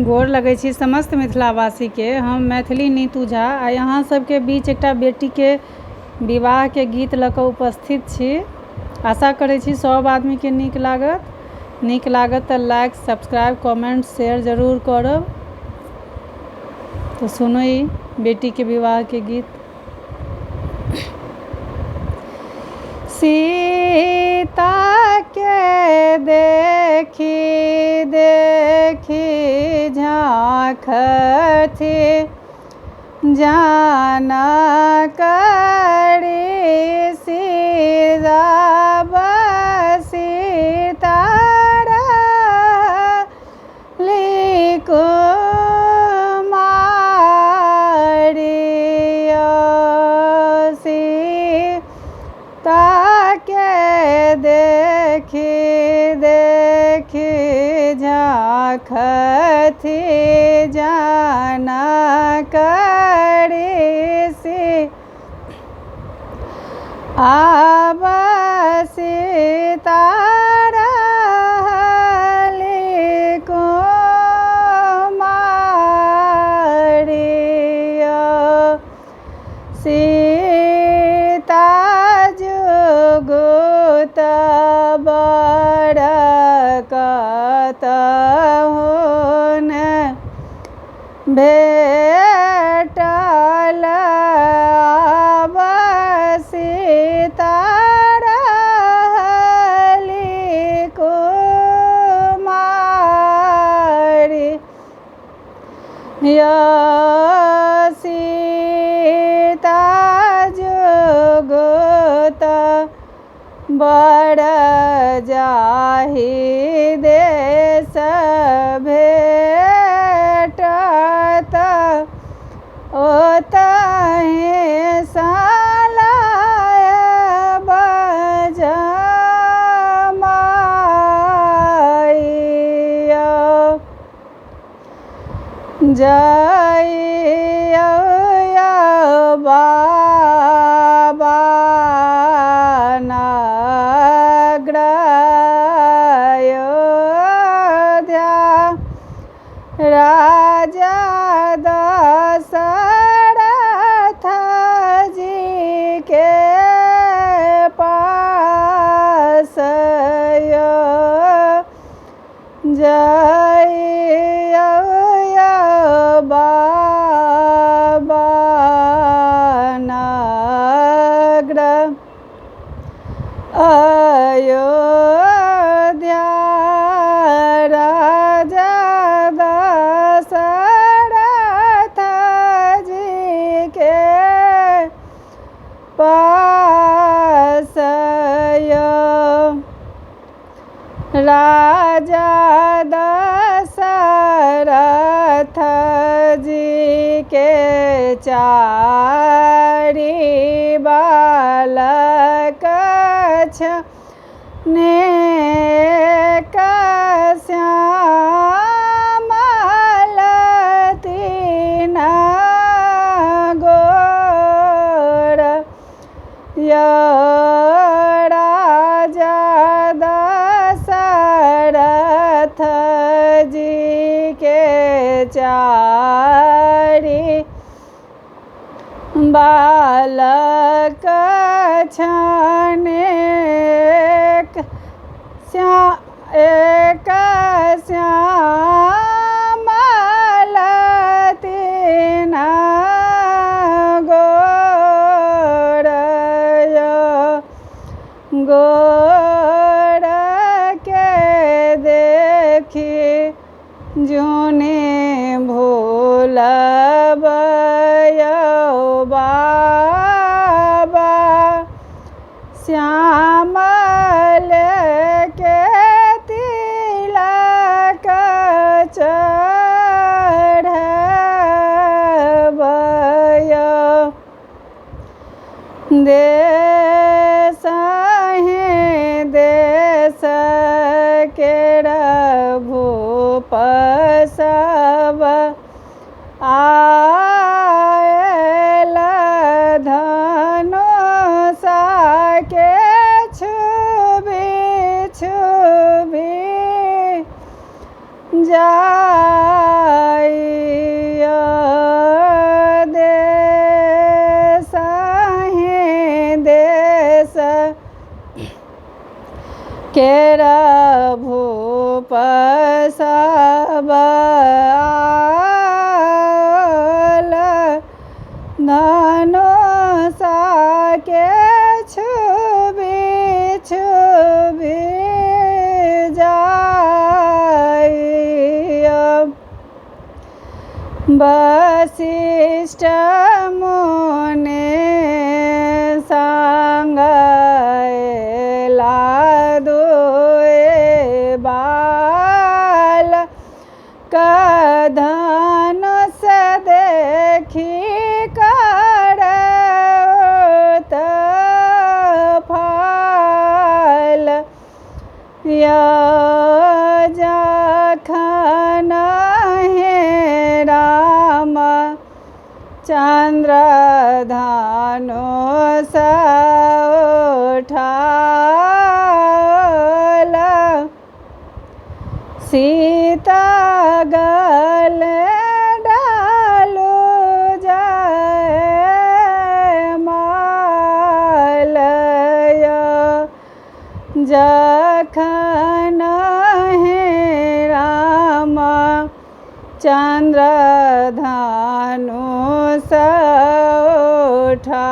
गोर लगै छी समस्त मिथिलावासीके। हम मैथिली नीतू झा आ अहाँ सबके बीच एकटा बेटीके विवाहके गीत लऽ कऽ उपस्थित छी। आशा करै छी सब आदमीके नीक लागत तऽ लाइक सब्सक्राइब कमेंट शेयर जरूर करब। तो सुनो ई बेटीके विवाहके गीत। सीता के देखी देखी झाँकथि जानकरी सिरब सीतारा लिकुमारिया सीता के देखी देखी झाँकथि जानकरी सी आब सीतारा लिकुमारिया सीता जुगुत बड़ कतहुन भेटल आब सीतारा लिकुमारिया सीता जुगुत बड़ जाहि देश भेटत ओतहि सलायब जमाइया जइया बाबा नगर अयोध्या राजा दशरथ जी के पास जइया बाबा नगर अयोध्या राजा दशरथ जी के पास राजा दशरथ जी के चारि बालक नेक श्यामल तीन गोर राजा दशरथ जी के चारि बालक छनेक एक श्यामल तीन गोर के देखी जुने भूलब बाबा श्यामल के तिलक चढ़बय देश देश केर भूप वशिष्ठ मुनि संगयला दुए बाल धनुष देखी करत फल जखन हे राम चंद्र धनुष उठाल सीता गल डालू जय मालय जखन हे राम चंद्र धनुष उठा